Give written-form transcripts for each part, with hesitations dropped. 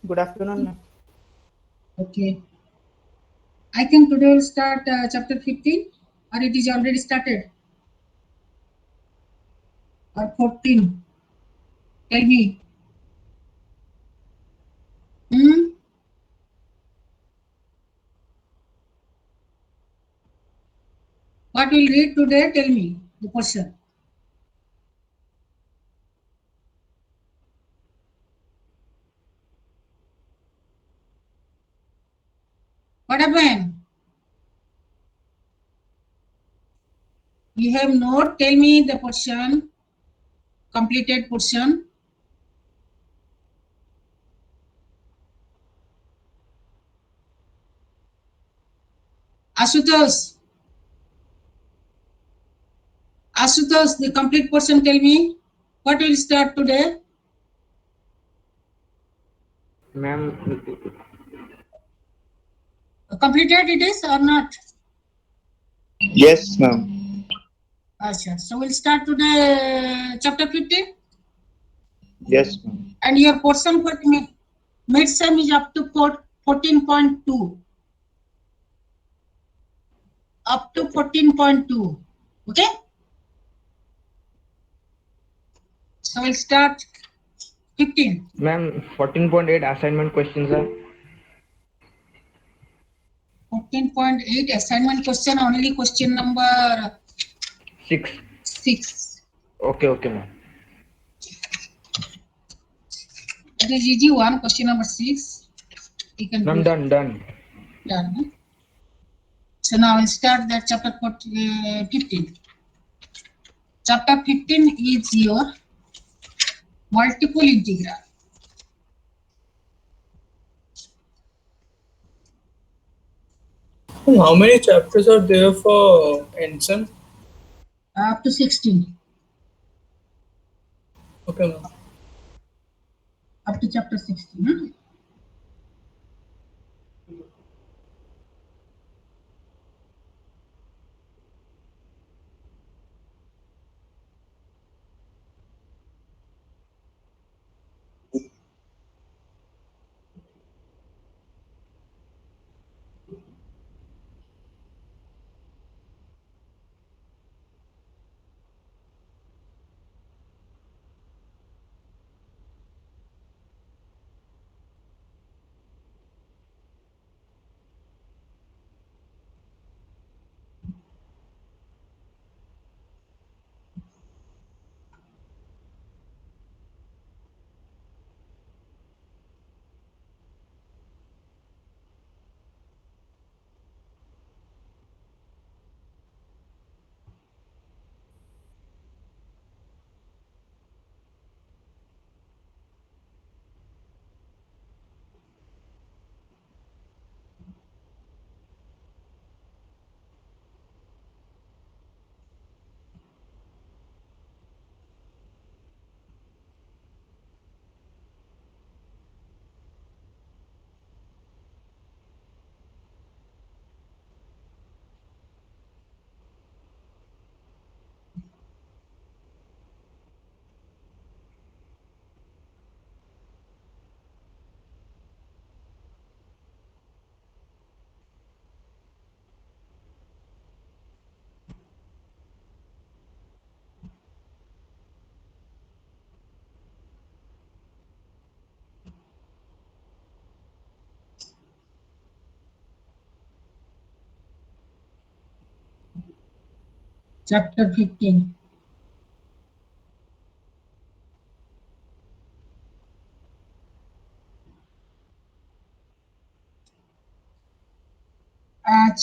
Good afternoon, ma'am. Okay. I think today we'll start chapter 15, or it is already started, or 14. Tell me. Hmm? What we'll read today? Tell me the portion. What happened? You have not. Tell me the portion, completed portion. Ashutosh. Ashutosh, the complete portion. Tell me. What will start today? Ma'am, Completed it is or not? Yes, ma'am. Asha. So we'll start today chapter 15. Yes, ma'am. And your portion for mid-sem is up to 14.2. Up to 14.2. Okay? So we'll start 15. ma'am, 14.8 assignment questions are. 14.8 assignment question, only question number 6. 6. Okay, ma'am. That is easy one, question number 6. You can Ma'am, do done. Done. Huh? So now we'll start that chapter 15. Chapter 15 is your multiple integral. How many chapters are there for NSEM? Up to 16. Okay, ma'am. Up to chapter 16. Hmm? Chapter 15.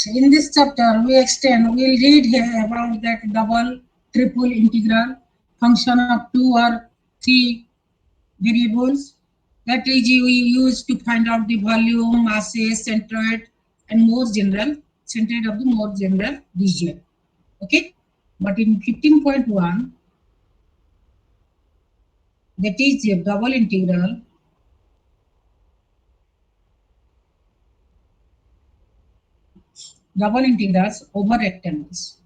In this chapter, we'll read here about that double, triple integral, function of 2 or 3 variables. That is we use to find out the volume, masses, centroid, and more general, centroid of the more general region. Okay? But in 15.1, that is a double integral double integrals over rectangles.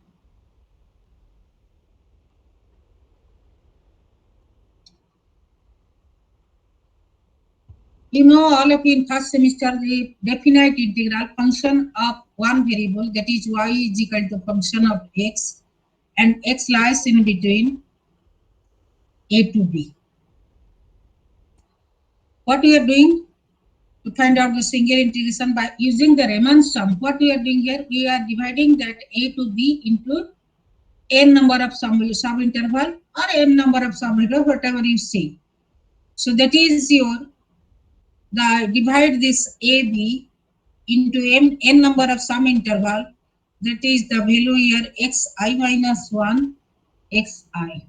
You know, all of you in first semester, the definite integral function of one variable, that is y is equal to function of x, and x lies in between a to b. What we are doing to find out the single integration by using the Riemann sum, what we are doing here, we are dividing that a to b into n number of sub-interval or n number of sub-interval, whatever you say. So that is your, divide this AB into n number of some interval, that is the value here xi minus 1 xi.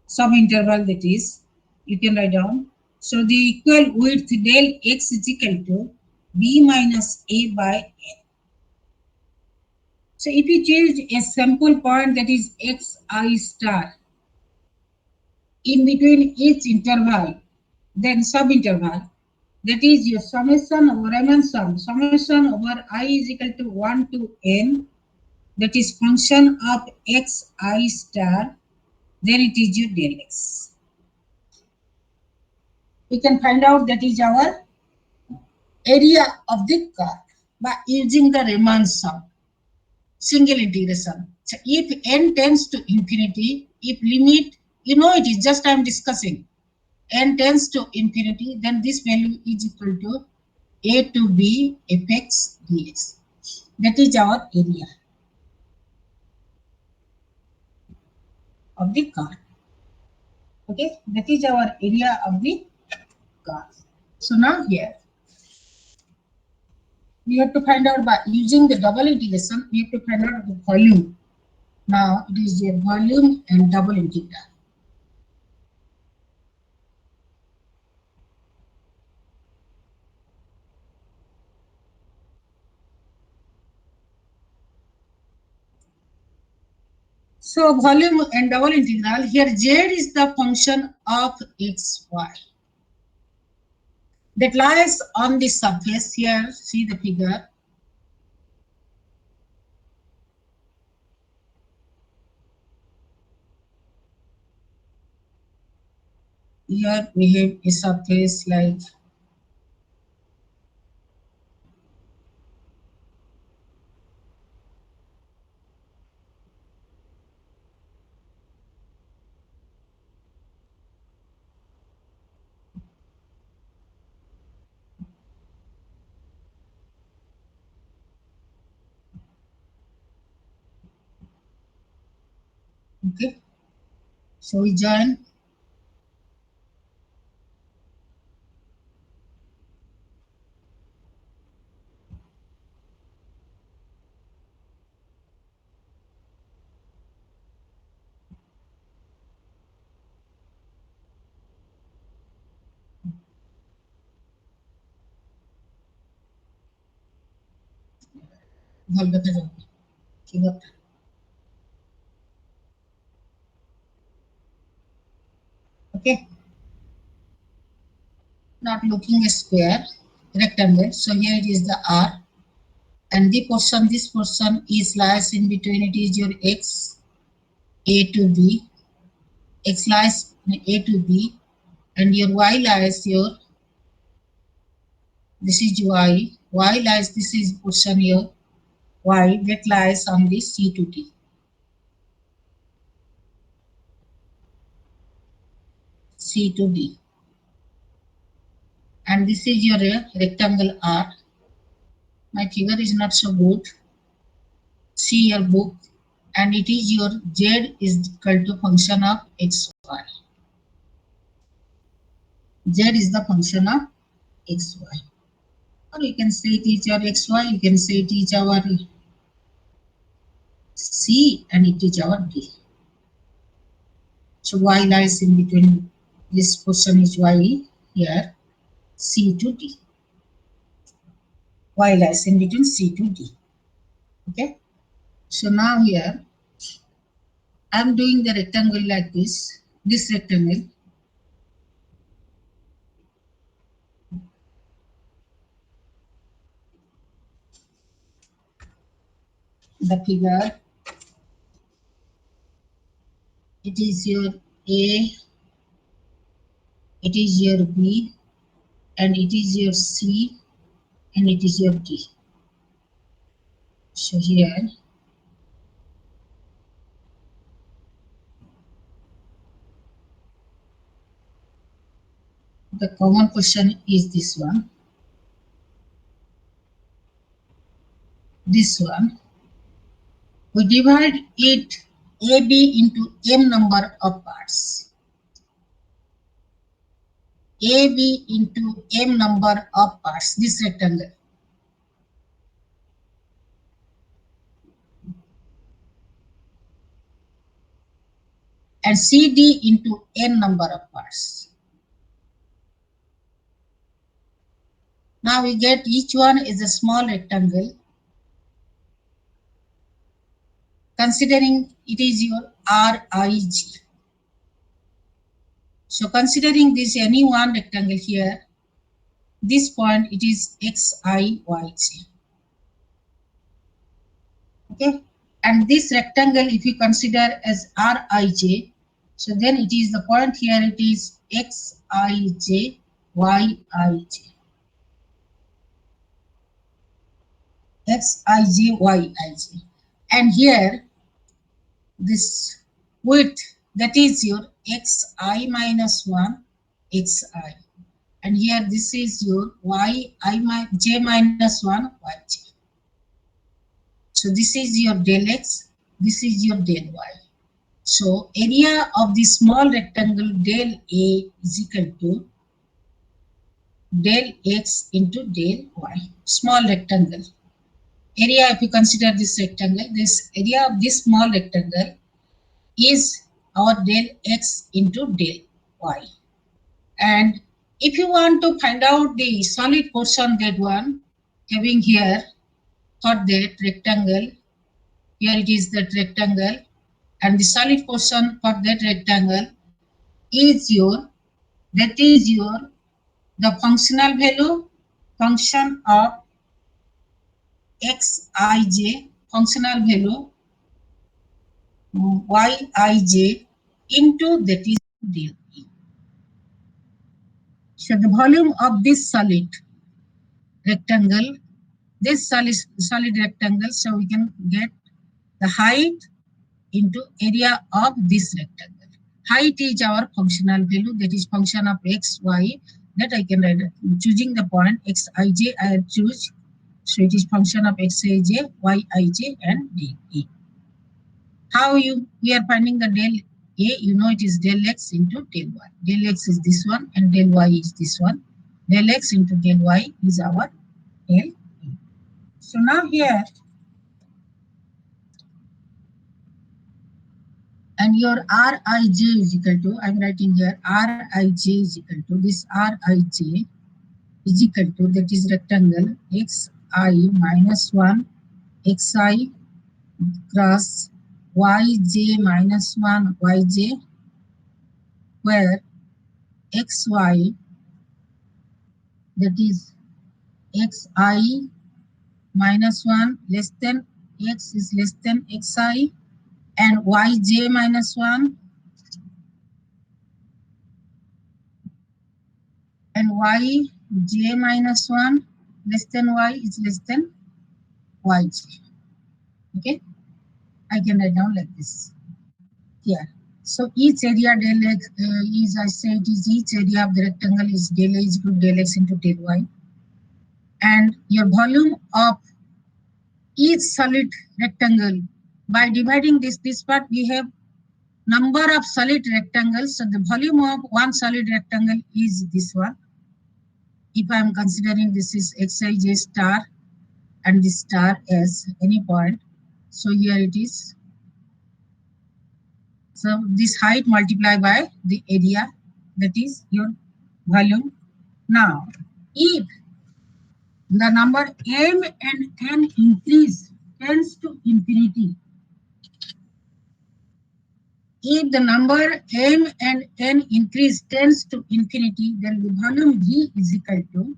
Some interval, that is, you can write down. So the equal width del x is equal to b minus a by n. So if you choose a sample point, that is xi star, in between each interval, then sub-interval, that is your summation over Riemann sum, summation over I is equal to 1 to n, that is function of xi star, then it is your del x. We can find out that is our area of the curve by using the Riemann sum, single integration. So if n tends to infinity, if limit, you know it is just I am discussing, n tends to infinity, then this value is equal to a to b fx dx. That is our area of the curve. Okay, that is our area of the curve. So now here we have to find out by using the double integration, we have to find out the volume. Now it is a volume and double integral. So volume and double integral, here z is the function of xy that lies on the surface. Here, see the figure. Here we have a surface like okay. So we join ভাল দেখা যাবে figure. Okay, not looking a square, rectangle. So here it is the r, and the portion, this portion is lies in between, it is your x a to b, x lies a to b, and your y lies your, this is y lies, this is portion here y that lies on the c to d. C to D, and this is your rectangle R. My figure is not so good. See your book, and it is your Z is equal to function of xy. Z is the function of xy, or you can say it is your xy. You can say it is our C, and it is our D. So y lies in between. This portion is y here, C to D. Y lies in between C to D. Okay. So now here I am doing the rectangle like this. This rectangle, the figure, it is your A it is your B, and it is your C, and it is your D. So here the common question is this one. This one, we divide it AB into M number of parts. AB into M number of parts, this rectangle. And CD into N number of parts. Now we get each one is a small rectangle. Considering it is your RIG. So considering this any one rectangle here, this point it is XIYG. Okay, and this rectangle if you consider as RIJ, so then it is the point here, it is XIJ YIJ. XIJ YIJ. And here this width, that is your XI minus 1 XI. And here this is your J minus 1 YJ. So this is your del X, this is your del Y. So area of the small rectangle del A is equal to del X into del Y. Small rectangle. Area, if you consider this rectangle, this area of this small rectangle is our del X into del Y. And if you want to find out the solid portion, that one, having here for that rectangle, here it is that rectangle, and the solid portion for that rectangle is your, that is your, the functional value, function of Xij, functional value Yij into that is del E. So the volume of this solid rectangle, this solid rectangle, so we can get the height into area of this rectangle. Height is our functional value, that is function of x, y, that I can write. Choosing the point xij, I choose, so it is function of xij, yij, and de. How we are finding the del A? You know it is del x into del y. Del x is this one and del y is this one. Del x into del y is our del E. So now here, and your Rij is equal to, I am writing here Rij is equal to, this Rij is equal to, that is rectangle xi minus 1 xi cross yj minus 1 yj, where xy, that is xi minus 1 less than x is less than xi, and yj minus 1 and yj minus 1 less than y is less than yj. Okay, I can write down like this here. So each area del x is, I say it is each area of the rectangle is del A is equal to del x into del y. And your volume of each solid rectangle, by dividing this part, we have number of solid rectangles. So the volume of one solid rectangle is this one. If I am considering this is xij star and this star as any point, so here it is. So this height multiplied by the area, that is your volume. Now, if the number m and n increase tends to infinity, if the number m and n increase tends to infinity, then the volume V is equal to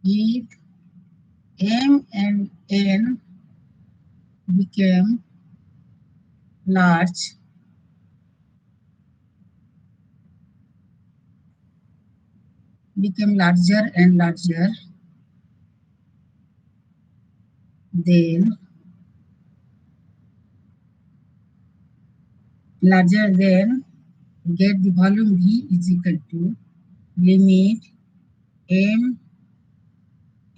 if m and n became large became larger and larger, then get the volume V is equal to limit m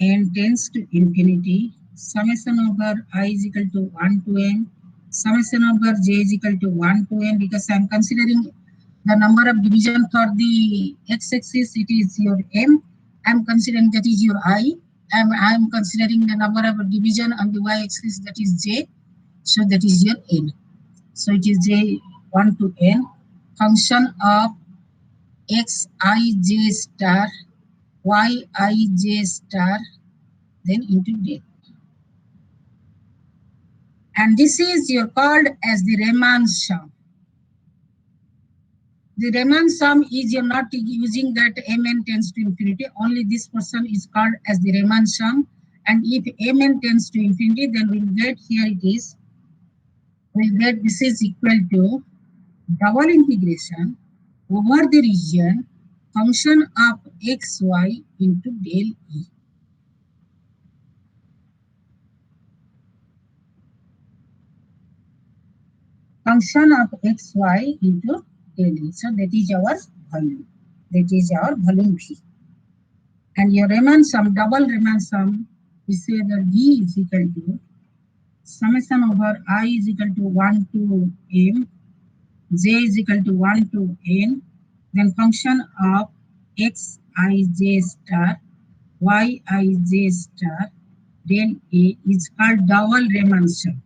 n tends to infinity, summation over I is equal to 1 to n, summation over j is equal to 1 to n, because I am considering the number of division for the x-axis, it is your m. I am considering that is your I. I am considering the number of division on the y-axis, that is j. So that is your n. So it is j 1 to n. Function of xij star, yij star, then into del. And this is your called as the Riemann sum. The Riemann sum is you're not using that mn tends to infinity. Only this portion is called as the Riemann sum. And if mn tends to infinity, then we'll get here it is. We'll get this is equal to double integration over the region function of xy into del E. Function of xy into del E. So that is our volume. That is our volume V. And your Riemann sum, double Riemann sum, we say that V is equal to summation over I is equal to 1 to m, j is equal to 1 to n, then function of xij star, yij star, del A is called double Riemann sum.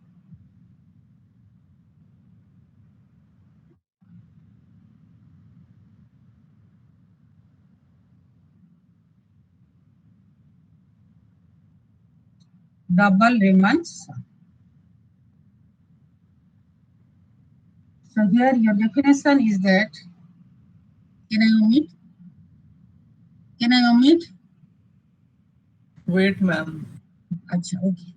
Double Riemann sum. So here your definition is that, can I omit? Can I omit? Wait, ma'am. Acha, okay.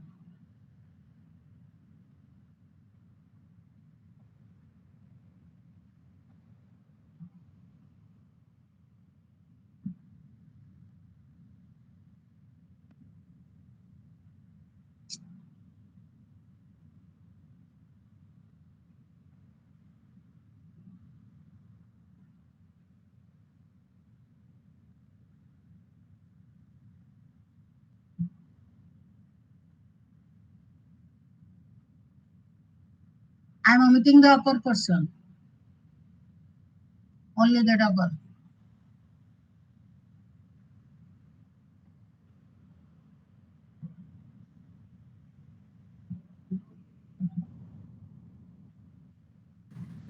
I am omitting the upper portion. Only that upper.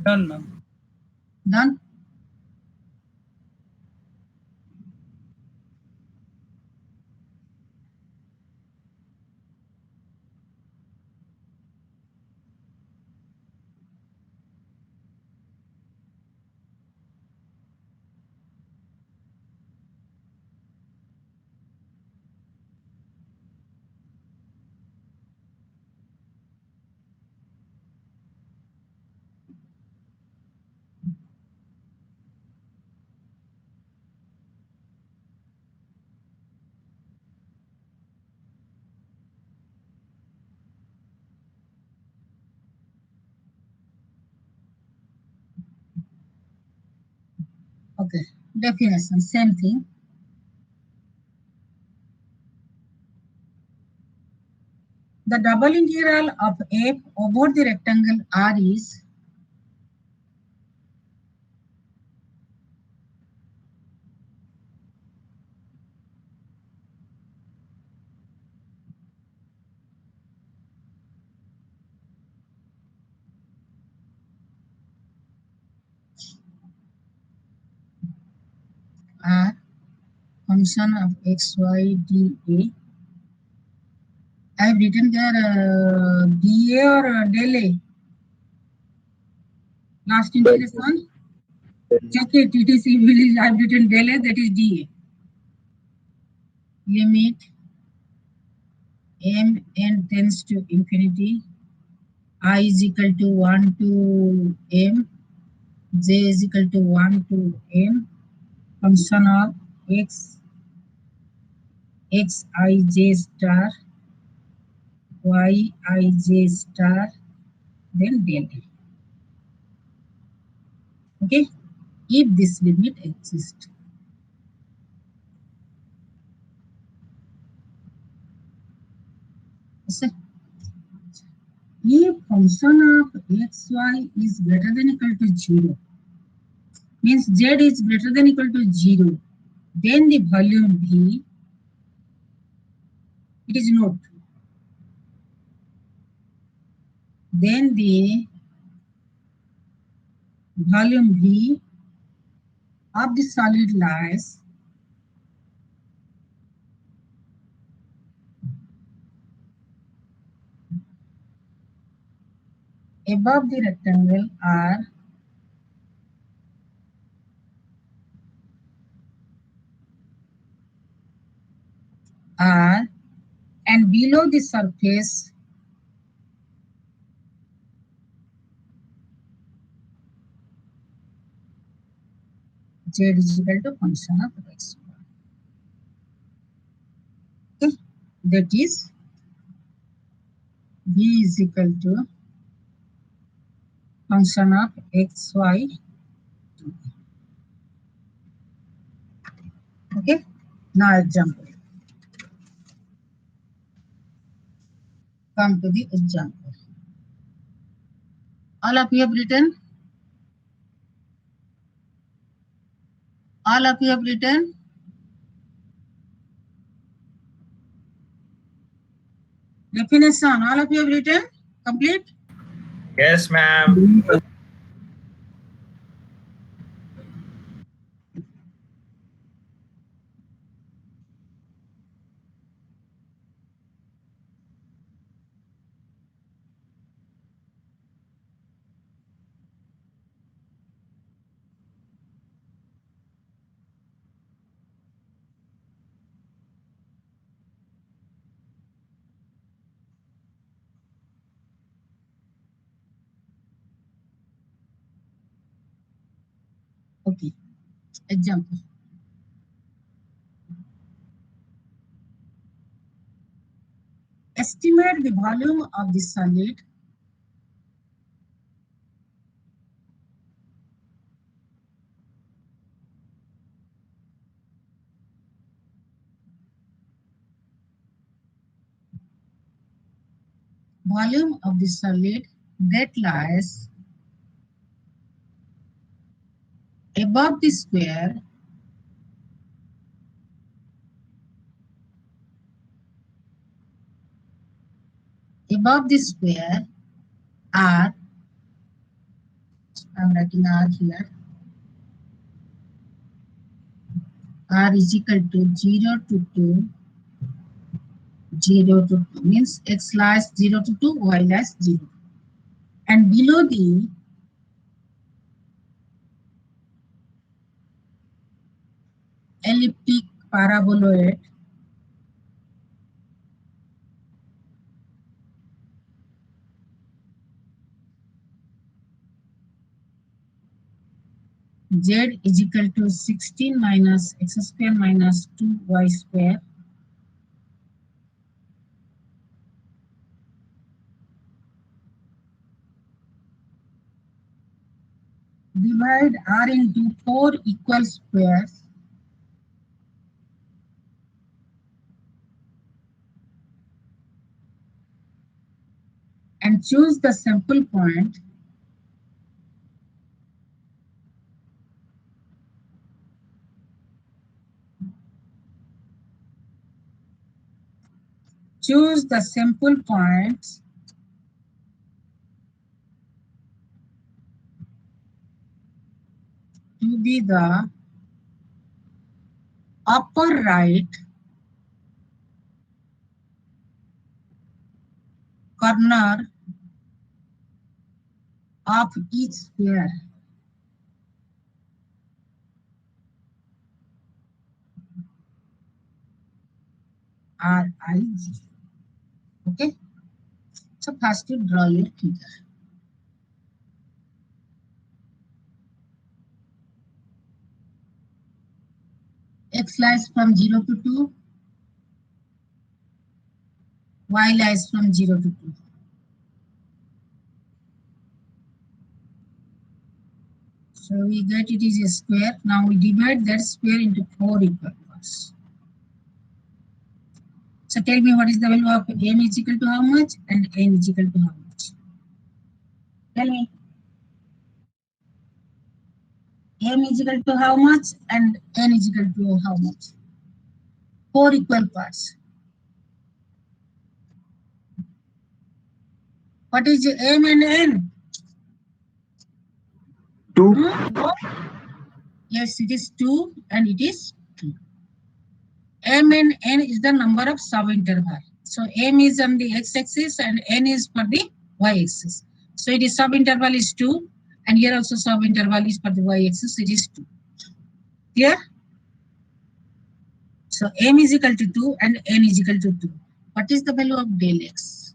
Done, ma'am. Done? Okay. Definition, same thing. The double integral of f over the rectangle R is R function of xy dA. I have written there dA or del A. Last integration. Check it. It is I have written del A, that is dA. Limit m n tends to infinity I is equal to 1 to m, j is equal to 1 to m, function of x, x I j star, y I j star, then del a. Okay, if this limit exists. Yes, if function of xy is greater than equal to 0, means z is greater than equal to 0, then the volume V, it is not. Then the volume V of the solid lies above the rectangle R and below the surface z is equal to function of x. Okay. That is V is equal to function of xy. Okay. Now example. Come to the example. All of you have written? All of you have written? Definition. All of you have written? Complete? Yes, ma'am. Okay. Example. Estimate the volume of the solid that lies above the square R. I'm writing R here. R is equal to 0 to 2, 0 to 2 means x lies 0 to 2, y lies 0. And below the elliptic paraboloid z is equal to 16 minus x square minus 2y square divide R into 4 equal squares and choose the sample point to be the upper right corner of each square. RIG. Okay. So first you draw your figure. X lies from 0 to 2, y lies from 0 to 2. So we get it is a square. Now we divide that square into 4 equal parts. So tell me what is the value of m is equal to how much and n is equal to how much? Tell me. M is equal to how much and n is equal to how much? 4 equal parts. What is m and n? 2. Yes, it is 2 and it is 2. M and n is the number of subinterval. So m is on the x-axis and n is for the y-axis. So it is subinterval is 2 and here also subinterval is for the y-axis, it is 2. Clear? So m is equal to 2 and n is equal to 2. What is the value of del x?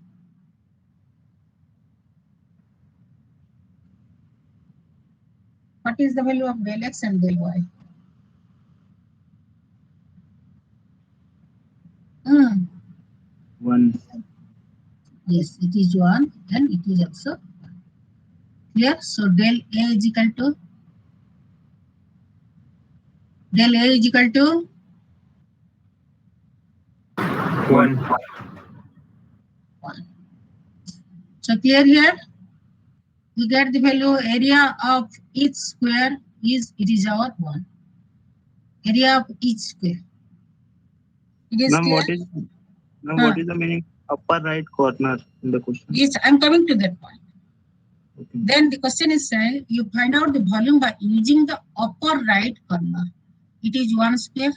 What is the value of del x and del y? Hmm. 1. Yes, it is 1 and it is also 1. Clear? So del A is equal to del A is equal to 1. 1. So clear here? We get the value area of each square is it is our 1. Area of each square. It is Ma'am, clear? what is the meaning upper right corner in the question? Yes, I'm coming to that point. Okay. Then the question is saying you find out the volume by using the upper right corner. It is 1 square.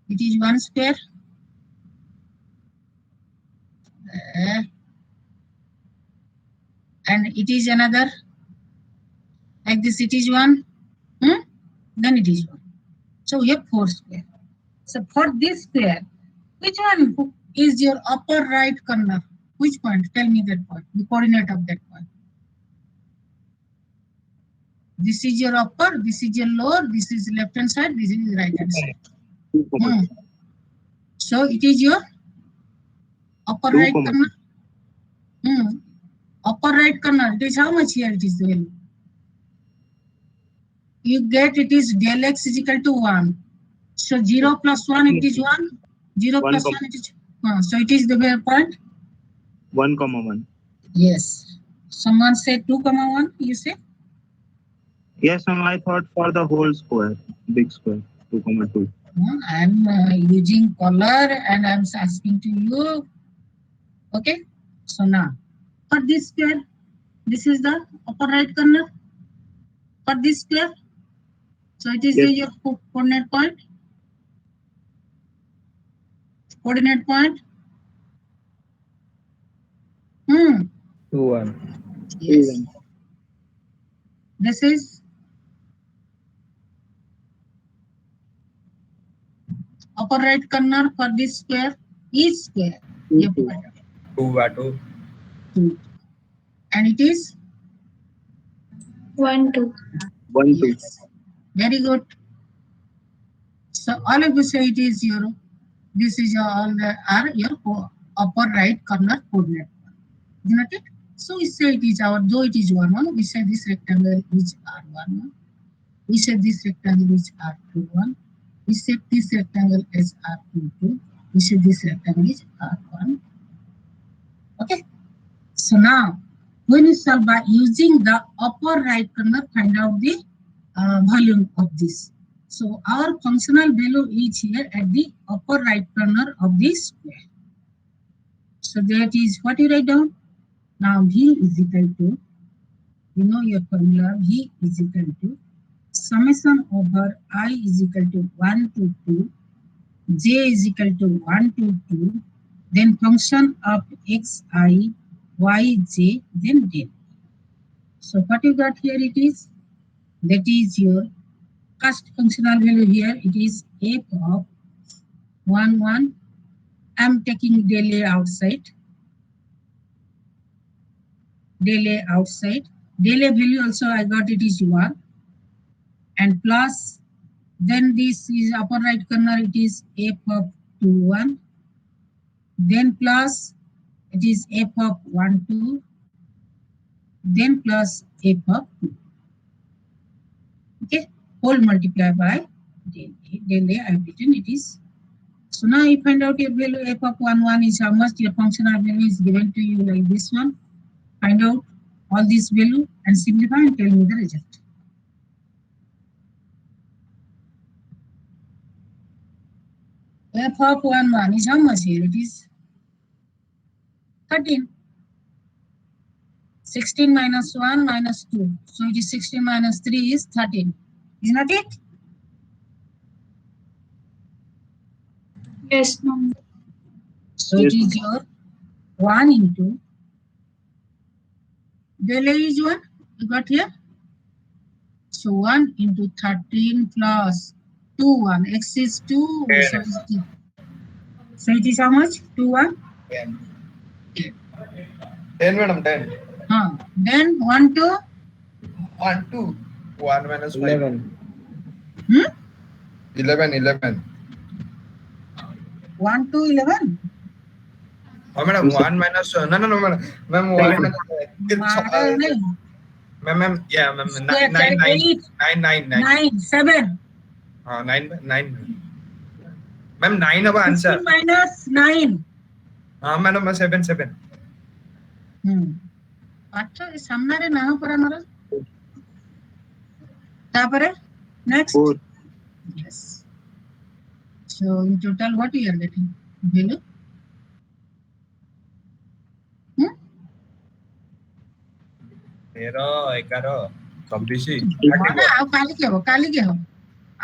It is 1 square. And it is another. Like this, it is 1. Then it is 1. So we have 4 square. So for this square, which one is your upper right corner? Which point? Tell me that point, the coordinate of that point. This is your upper, this is your lower, this is left hand side, this is right hand side. 2, So it is your upper 2, right corner. Upper right corner, it is how much here it is the value? You get it is del x is equal to 1. So 0 plus 1 it is 1. 0 1, plus 1 it is so it is the point? 1, 1. Yes. Someone said 2, 1, you say? Yes, ma'am, I thought for the whole square, big square, 2, 2. I'm using color and I'm asking to you. Okay. So now, for this square, this is the upper right corner. For this square, so it is Yes. your coordinate point. Coordinate point. 2, 1. Yes. This is upper right corner for this square. Each square. 2, 2. 2. And it is 1, 2. 1, 2. yes. Very good. So all of you say it is your. This is all are your upper right corner coordinate. Isn't it? So we say it is our, though it is 1, 1, we say this rectangle is R1, 1. We say this rectangle is R2, 1. We say this rectangle is R2, 2. We say this rectangle is R1. Okay. So now, when you solve by using the upper right corner, find out the volume of this. So our functional value is here at the upper right corner of this square. So that is what you write down. Now V is equal to, you know your formula, V is equal to summation over I is equal to 1 to 2, J is equal to 1 to 2, then function of xi, yj, then del. So what you got here it is, that is your First functional value here, it is f of 1, 1. I'm taking delay outside. Delay outside. Delay value also I got it is 1. And plus, then this is upper right corner, it is f of 2, 1. Then plus, it is f of 1, 2. Then plus f of 2. Okay, whole multiply by delay I have written it is. So now you find out your value f of 1, 1 is how much your functional value is given to you like this one. Find out all this value and simplify and tell me the result. F of 1, 1 is how much here? It is 13. 16 minus 1 minus 2. So it is 16 minus 3 is 13. Is not it? Yes, ma'am. So it is your 1 into delay is 1. You got here? So 1 into 13 plus 2, 1. X is 2. So it is how much? 2, 1? 10. 10, madam, 10. Then 1 to? 1, 2. 1 minus 5. 11. 11. 1 to 11? Oh, madam, 1 minus... No, madam. Ma'am, 1 minus... Ma'am, yeah, ma'am. 9. 7. 9. Ma'am, 9 of answer. 16 minus 9. Madam, 7. अच्छा ये सामने रे ना पर हमारा तापरे next 4. Yes. So in total what you are getting value? 13, 11, 26. ना अब काली के हो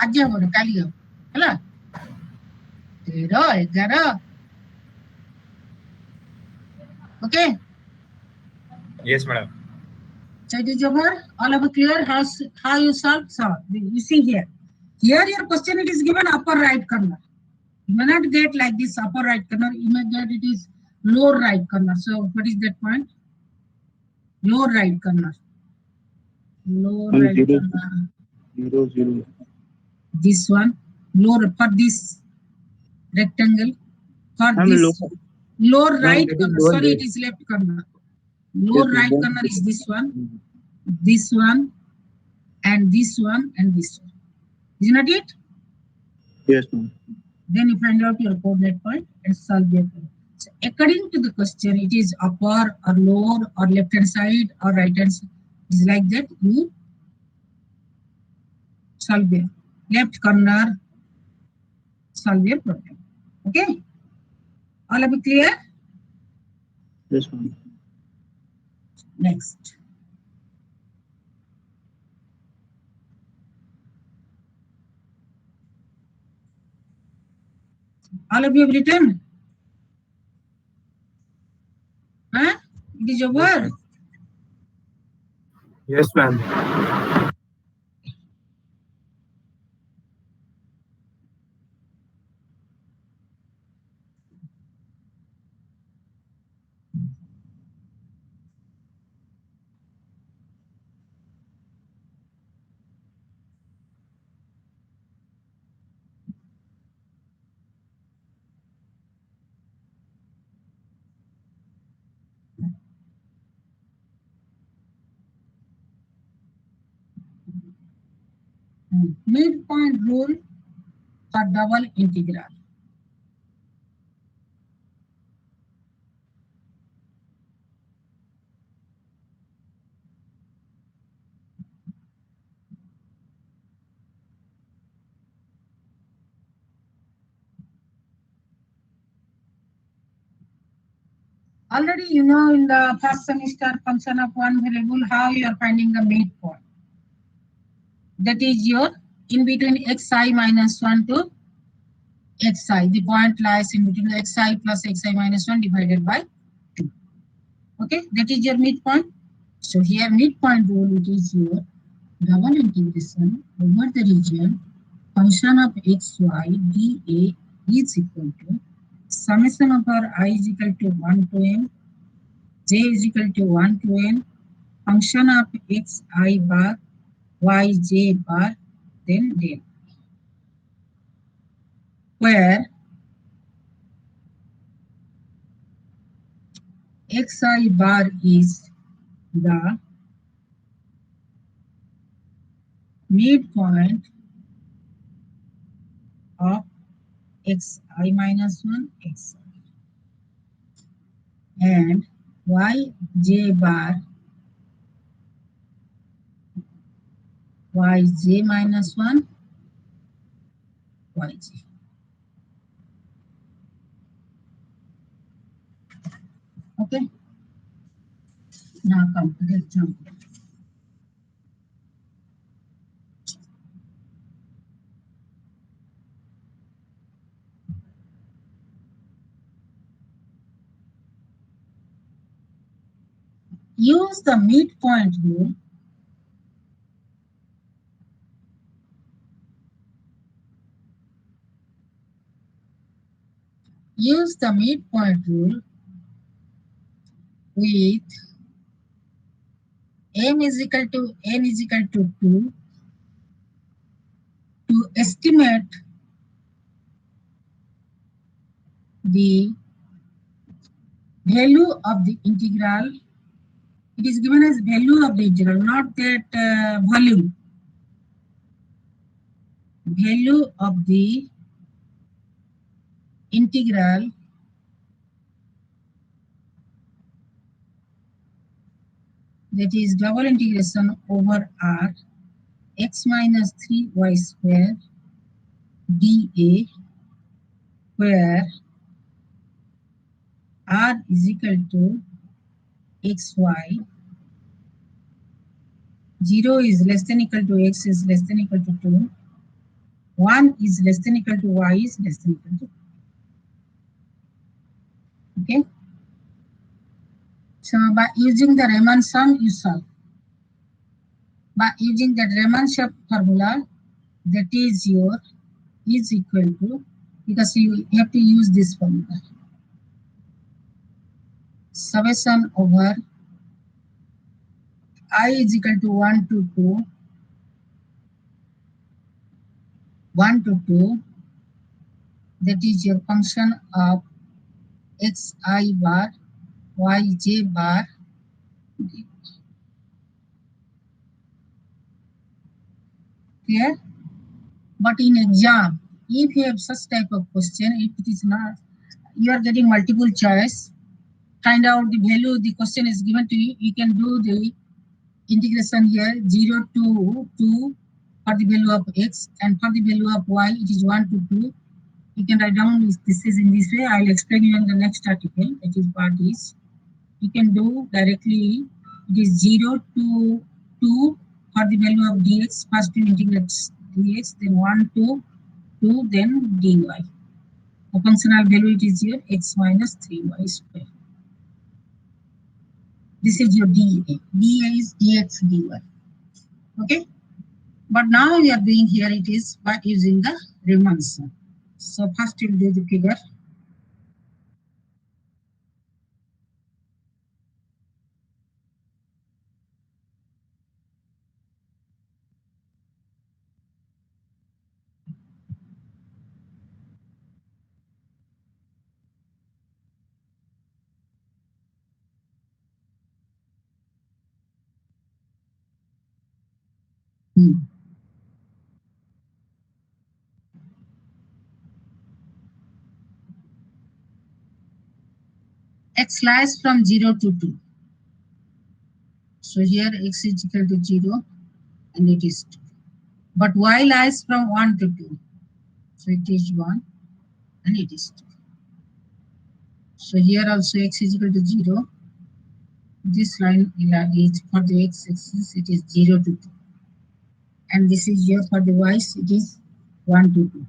आज हो काली हो हैला 13 11 okay. Yes, madam. So it is over. All of you clear how you solve? So you see here. Here your question it is given upper right corner. You may not get like this upper right corner. You may get it is lower right corner. So what is that point? Lower right corner. Lower right corner. 0. This one. Lower for this rectangle. For this lower right corner. Sorry, it is left corner. Lower right corner is this one, and this one, and this one. Isn't it? Yes, ma'am. Then you find out your coordinate point and solve your problem. So according to the question, it is upper or lower or left hand side or right hand side. It's like that. You solve your left corner, solve your problem. Okay? All of you clear? Yes, ma'am. Next. All of you have written? Huh? It is over. Yes, ma'am. Midpoint rule for double integral. Already you know in the first semester function of one variable how you are finding the midpoint. That is your in between xi minus 1 to xi. The point lies in between xi plus xi minus 1 divided by 2. Okay, that is your midpoint. So here midpoint rule it is your double integration over the region function of x, y, dA is equal to summation over I is equal to 1 to n, j is equal to 1 to n, function of x I bar, y j bar, then del, where xi bar is the midpoint of xi minus 1 xi and yj bar yj minus 1 yj. Okay, now come to the example. Use the midpoint rule with m is equal to n is equal to 2 to estimate the value of the integral. It is given as value of the integral, not that volume. Value of the integral that is double integration over r x minus 3y square dA, where r is equal to xy, 0 is less than equal to x is less than equal to 2, 1 is less than equal to y is less than equal to 2. Okay. So by using the Riemann sum, you solve. By using the Riemann sum formula, that is your is equal to, because you have to use this formula, summation over I is equal to 1 to 2, 1 to 2, that is your function of xi bar, yj bar. Clear? But in exam, if you have such type of question, if it is not, you are getting multiple choice, find out the value the question is given to you, you can do the integration here 0 to 2 for the value of x, and for the value of y it is 1 to 2. You can write down this is in this way. I will explain you in the next article, that is part is. You can do directly, it is 0 to 2 for the value of dx, first you integrate dx, then 1 to 2, then dy. The functional value it is here x minus 3y square. This is your dA. dA is dx dy. Okay. But now we are doing here it is by using the Riemann sum. So first we'll do the figure. X lies from 0 to 2. So here x is equal to 0 and it is 2. But y lies from 1 to 2. So it is 1 and it is 2. So here also x is equal to 0. This line is for the x-axis, it is 0 to 2. And this is here for the y's, it is 1 to 2.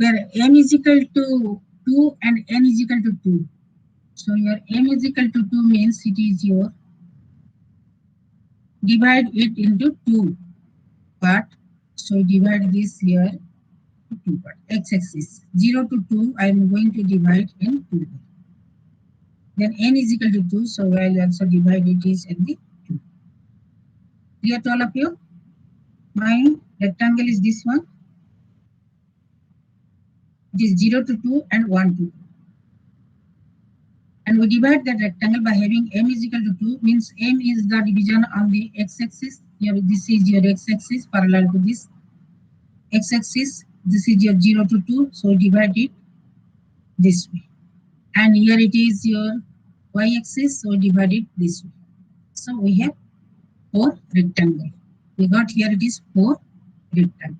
where m is equal to 2 and n is equal to 2. So your m is equal to 2 means it is your divide it into 2 part. So divide this here to 2 part. X-axis 0 to 2 I am going to divide in 2. Then n is equal to 2, so I will also divide it is in the 2. Clear to all of you? My rectangle is this one. It is 0 to 2 and 1 to 2. And we divide that rectangle by having m is equal to 2, means m is the division on the x-axis. Here this is your x-axis parallel to this x-axis. This is your 0 to 2, so divide it this way. And here it is your y-axis, so divide it this way. So we have 4 rectangle. We got here it is 4 rectangle.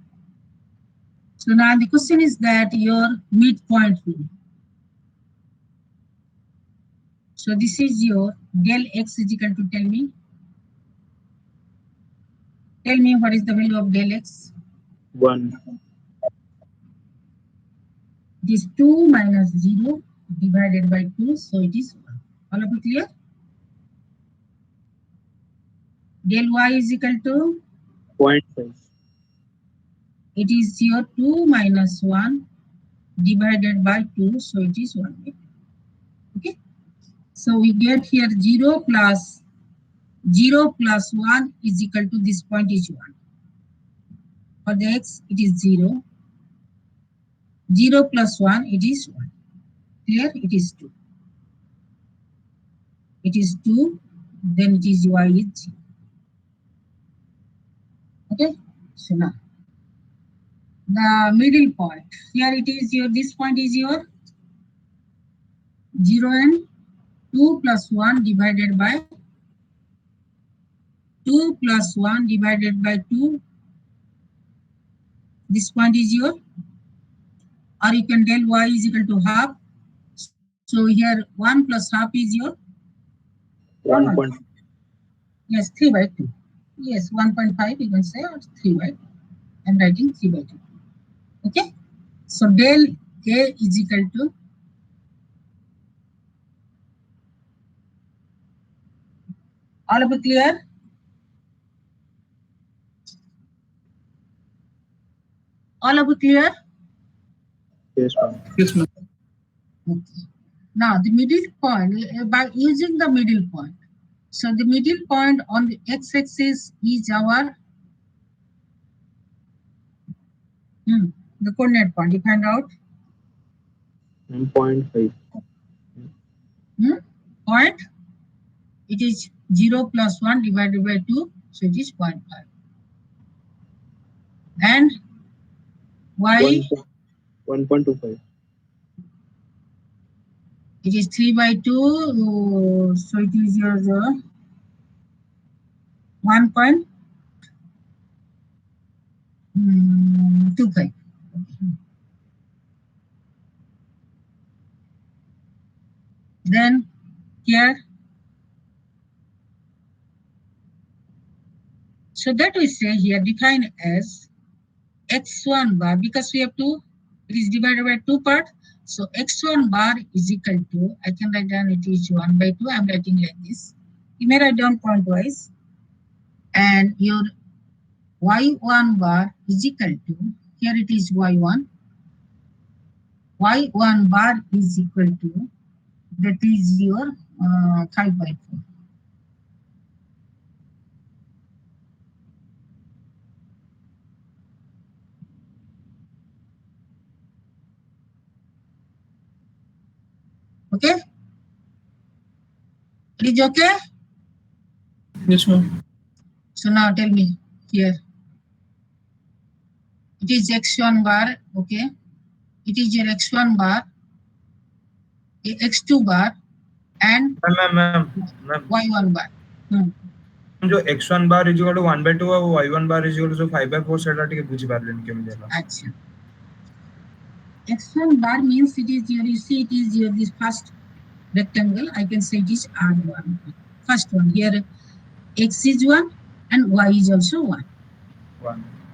So now the question is that your midpoint rule. So this is your del x is equal to, tell me what is the value of del x? 1. It is 2 minus 0 divided by 2, so it is 1. All of it clear? Del y is equal to, 0.5. it is your 2 minus 1 divided by 2, so it is 1. Okay? So we get here 0 plus 1 is equal to this point is 1. For the x, it is 0. 0 plus 1, it is 1. Here, it is 2. It is 2, then it is y is 0. Okay? So now, the middle point. Here it is your, this point is your 0 and 2 plus 1 divided by 2 plus 1 divided by 2. This point is your, or you can del y is equal to half. So here 1 plus half is your 1. Yes, 3 by 2. Yes, 1.5 you can say, or 3 by 2. I'm writing 3 by 2. Okay. So del A is equal to, all of it clear? All of it clear? Yes, ma'am. Yes, ma'am. Okay. Now the middle point, by using the middle point. So the middle point on the x-axis is our the coordinate point. You find out 0.5. point. It is 0 plus 1 divided by 2, so it is 0.5. And y, 1.25. it is 3 by 2, so it is your 1.25. Then here, so that we say here define as x1 bar, because we have to, it is divided by 2 parts. So x1 bar is equal to, I can write down it is 1 by 2. I'm writing like this. You may write down point wise. And your y1 bar is equal to, here it is y1. Y1 bar is equal to, that is your 5 by 4. Okay? It is okay? Yes, ma'am. So now tell me here. It is x1 bar, okay? It is your x1 bar, x2 bar, and ma'am. y1 bar. जो x1 bar is equal to 1 by 2 और y1 bar is equal to 5 by 4 सेटा ठीक है बुझी पारलेन केम देला अच्छा. x1 bar means it is your, you see it is your this first rectangle. I can say it is R1. First one here, x is 1 and y is also 1.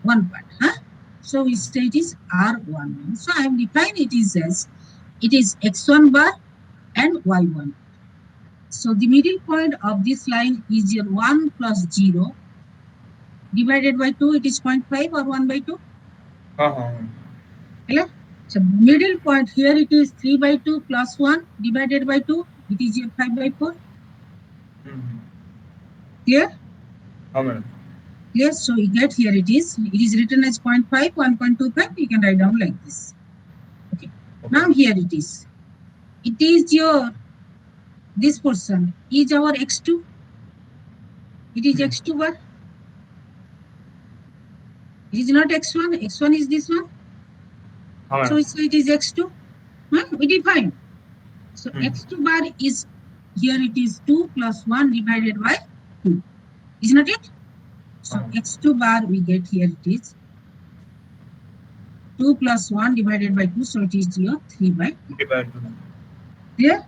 1 part. Huh? So we say it is R11. So I have defined it is as it is X1 bar and Y1. So the middle point of this line is your 1 plus 0 divided by 2. It is 0.5 or 1 by 2. Clear? So middle point here it is 3 by 2 plus 1 divided by 2. It is your 5 by 4. Clear? Yes, so we get here it is written as 0.5, 1.25. You can write down like this. Okay. Now here it is. It is your, this portion is our X2. It is X2 bar. It is not X1. X1 is this one. So it is X2. We define. So X2 bar is, here it is 2 plus 1 divided by 2. Is not it? So X2 bar we get here it is 2 plus 1 divided by 2. So it is your 3 by 2. Clear?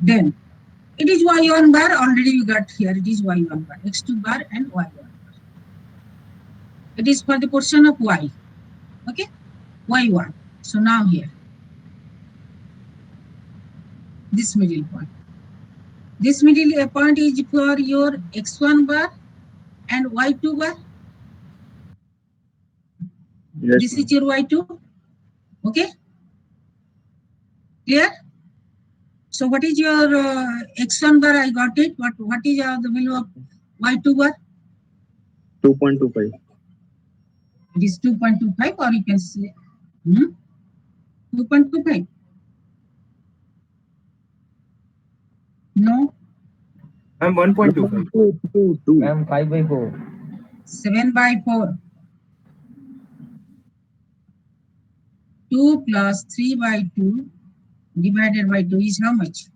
Then it is Y1 bar. Already we got here. It is Y1 bar. X2 bar and Y1 bar. It is for the portion of Y. Okay? Y1. So now here. This middle point. This middle point is for your X1 bar and Y2 bar. Yes, This is your Y2. Okay? Clear? So what is your X1 bar? I got it. What is the value of Y2 bar? 2.25. It is 2.25, or you can say 2.25. No. I'm 1.25. 2. I'm 5 by 4. 7 by 4. 2 plus 3 by 2 divided by 2 is how much?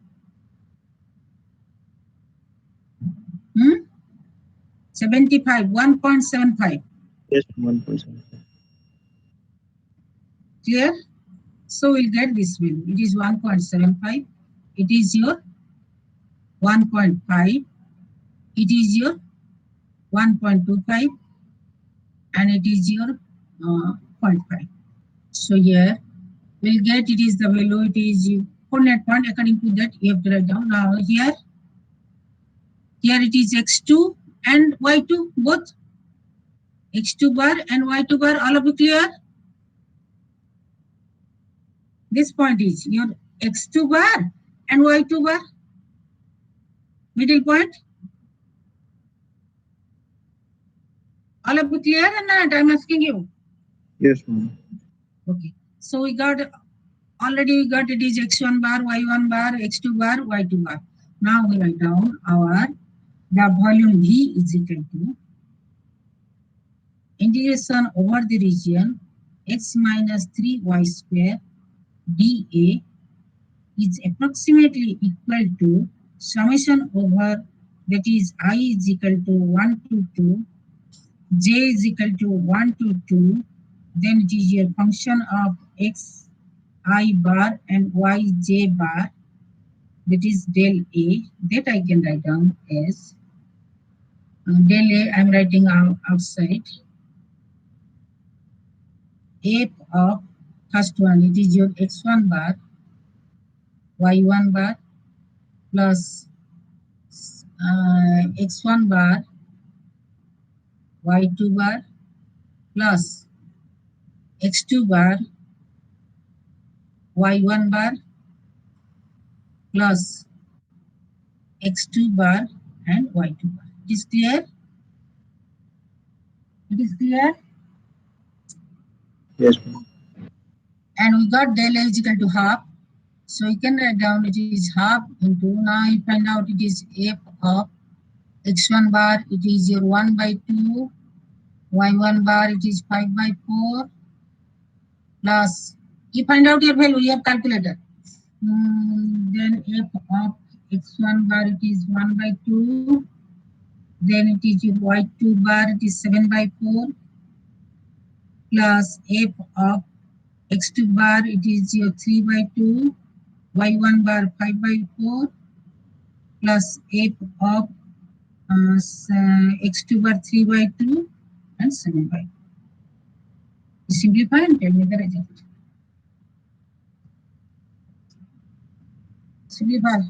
75, 1.75. Yes, 1.75. Clear? So we'll get this value. It is 1.75. It is your 1.5. It is your 1.25. And it is your 0.5. So here we'll get it is the value. It is coordinate point. According to that, you have to write down. Now here it is X2 and Y2 both. X2 bar and Y2 bar, all of you clear? This point is your X2 bar and Y2 bar. Middle point. All of you clear or not? I'm asking you. Yes, ma'am. Okay. So we got, already we got it is X1 bar, Y1 bar, X2 bar, Y2 bar. Now we write down the volume V is equal to integration over the region x minus 3y square dA is approximately equal to summation over, that is I is equal to 1 to 2, j is equal to 1 to 2, then it is a function of x I bar and y j bar, that is del A, that I can write down as del A. I'm writing outside. F of first one, it is your x1 bar, y1 bar plus x1 bar, y2 bar plus x2 bar, y1 bar plus x2 bar and y2 bar. It is clear? It is clear? Yes, ma'am. And we got del A is equal to half. So you can write down it is half into, now you find out it is f of x1 bar, it is your 1 by 2, y1 bar, it is 5 by 4, plus, you find out your value, you have calculator. Then f of x1 bar, it is 1 by 2, then it is your y2 bar, it is 7 by 4, plus f of x2 bar, it is your 3 by 2, y1 bar 5 by 4, plus f of x2 bar 3 by 2 and 7 by 2. Simplify and tell me the result. Simplify.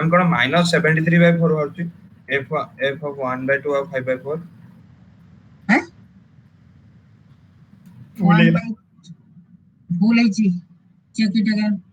I'm gonna minus 73 by 4 होती f of 1 by 2 of 5 by 4 Huh? 1 by check it again.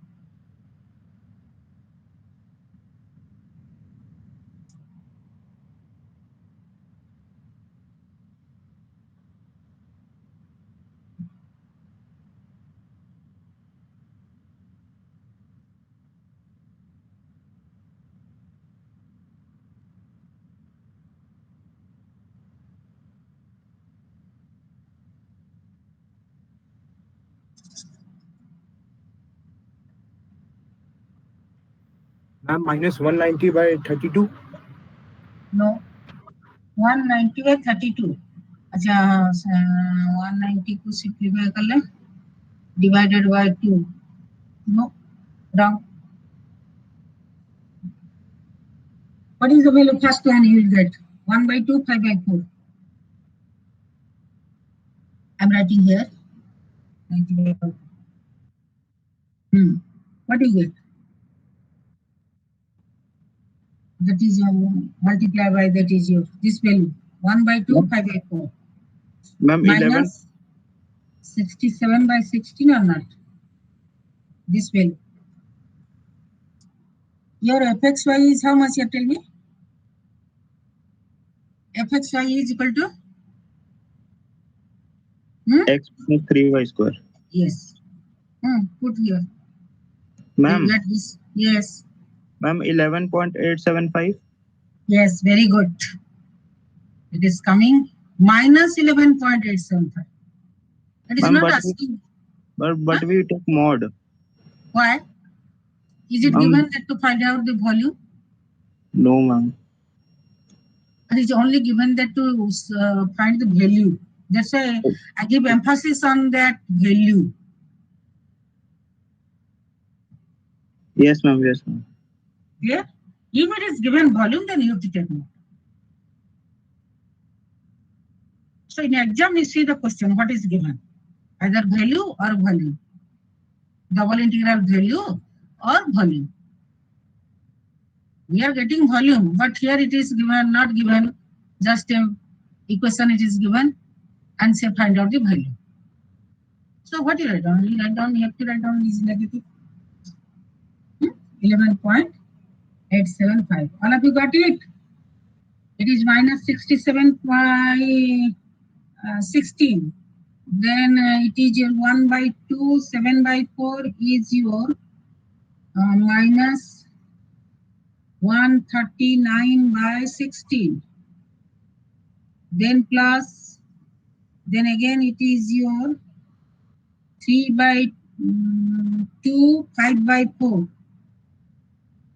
Ma'am, minus 190 by 32. No, 190 by 32. अच्छा 190 को simplify कर ले divided by 2. No, wrong. What is the value first one you will get? 1 by 2, 5 by 4. I'm writing here. 90 by 4. What do you get? That is your multiply by that is your this value 1 by 2, 5 by 4. Ma'am, 11. Minus 67 by 16 or not? This value. Your fxy is how much? You tell me. Fxy is equal to X plus 3y square. yes. Put here. Ma'am. You get this. Yes. Ma'am, 11.875. Yes, very good. It is coming minus 11.875. It is Ma'am, not asking. but we took mod. Why? Is it given that to find out the volume? No, ma'am. It is only given that to find the value. That's why I give emphasis on that value. Yes, ma'am. Yes, ma'am. Yeah? If it is given volume, then you have to take note. So in exam, you see the question, what is given? Either value or volume. Double integral value or volume. We are getting volume, but here it is given, not given, just a equation it is given and say find out the value. So what you write down? You write down, you have to write down is negative 11.875. All of you got it? It is minus 67 by 16. Then it is your 1 by 2, 7 by 4 is your minus 139 by 16. Then plus, then again it is your 3 by 2, 5 by 4.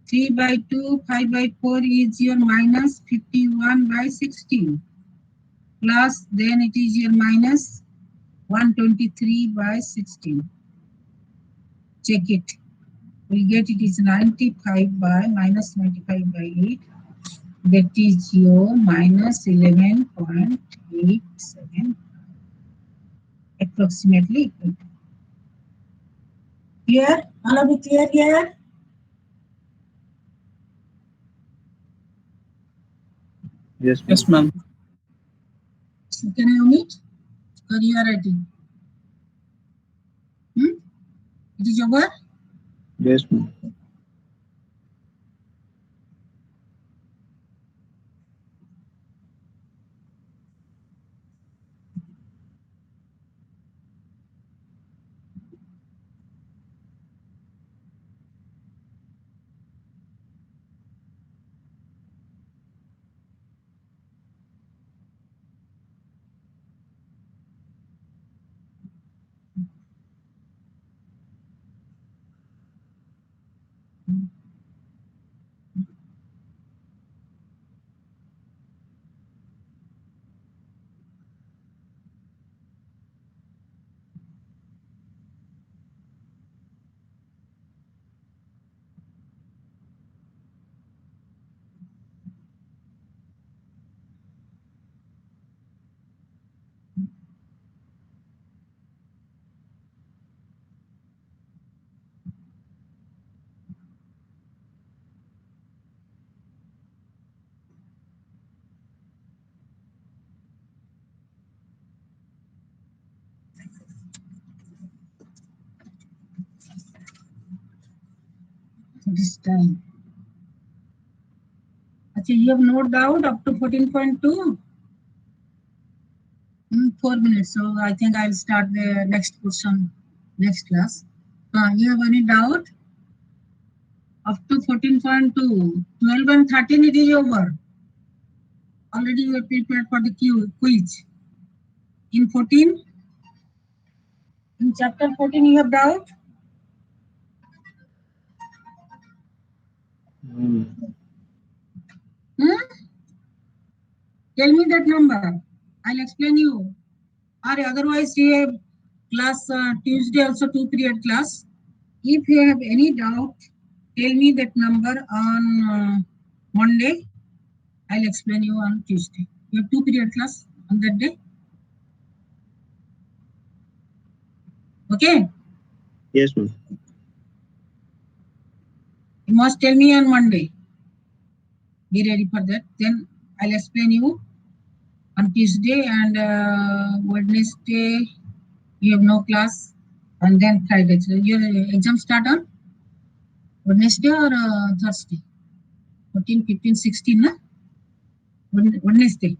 3 by 2, 5 by 4 is your minus 51 by 16. Plus, then it is your minus 123 by 16. Check it. We get it is 95 by minus 95 by 8. That is your minus 11.87. Approximately equal. Clear? All of it clear here? Yes, ma'am. Yes, ma'am. So can I omit? Or you are writing? It is over? Yes, ma'am. This time. Okay, you have no doubt up to 14.2? 4 minutes. So I think I'll start the next question, next class. You have any doubt? Up to 14.2. 12 and 13 it is over. Already you are prepared for the quiz. In 14, in chapter 14 you have doubt? Hmm? Tell me that number. I'll explain you. Or otherwise you have class Tuesday also 2 period class. If you have any doubt, tell me that number on Monday. I'll explain you on Tuesday. You have 2 period class on that day. Okay? Yes, ma'am. You must tell me on Monday. Be ready for that. Then I'll explain you on Tuesday, and Wednesday you have no class, and then Friday. So your exam start on Wednesday or Thursday? 14, 15, 16, na? Wednesday.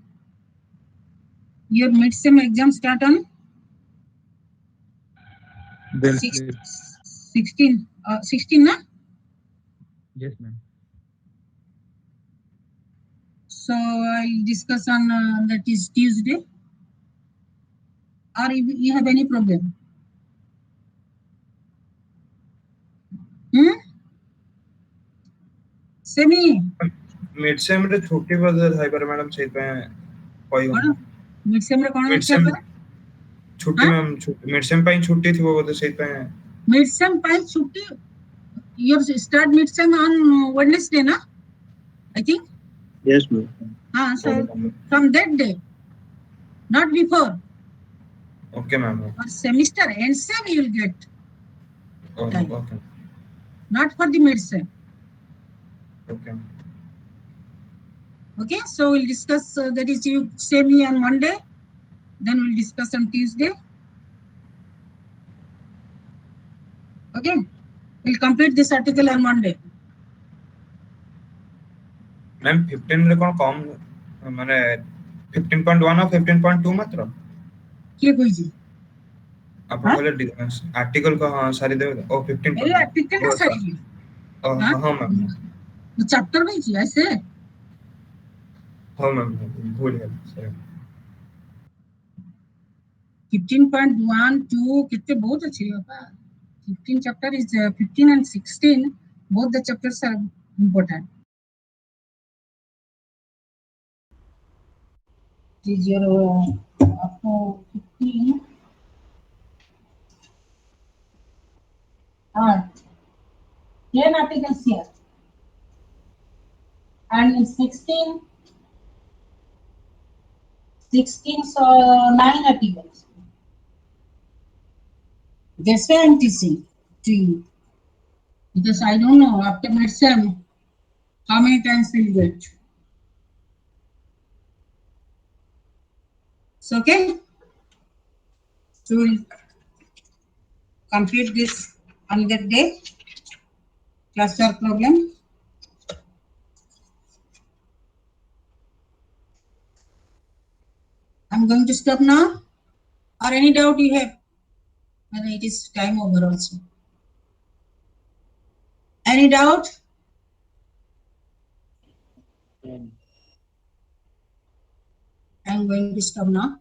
Your mid-sem exam start on 16, 16, na? Yes, ma'am. So I'll discuss on that is Tuesday. Or if you have any problem? Semi. Mid sem रे छुट्टी बजे Thai पर madam सेहि पे कहि हो Mid-sem रे कोन mid sem छुट्टी ma'am mid sem पई छुट्टी थिबो बजे सेहि पे mid-sem pay छुट्टी. You start mid-sem on Wednesday, na? I think. Yes, ma'am. So from that day, not before. Okay, ma'am. For semester end sem you will get. Okay. Not for the mid-sem. Okay. Okay, so we'll discuss that is you semi on Monday, then we'll discuss on Tuesday. Okay, we'll complete this article on Monday. Ma'am, 15 रे कोन कम माने 15.1 और 15.2 मात्र के कहिजी आप बोले article को हां सारी देबे ओ 15 ए आर्टिकल का सारी हां मैम तो चैप्टर कहिजी ऐसे हां मैम भूल गया सॉरी 15.1 2 कितने बहुत अच्छे होगा 15 chapter is 15 and 16 both the chapters are important. Is your up to 15 10 articles here and in 16 so 9 articles. That's why I'm teaching to you. Because I don't know after mid-sem how many times we'll get. So okay. So we'll complete this on that day. Cluster problem. I'm going to stop now. Or any doubt you have? And it is time over also. Any doubt? I'm going to stop now.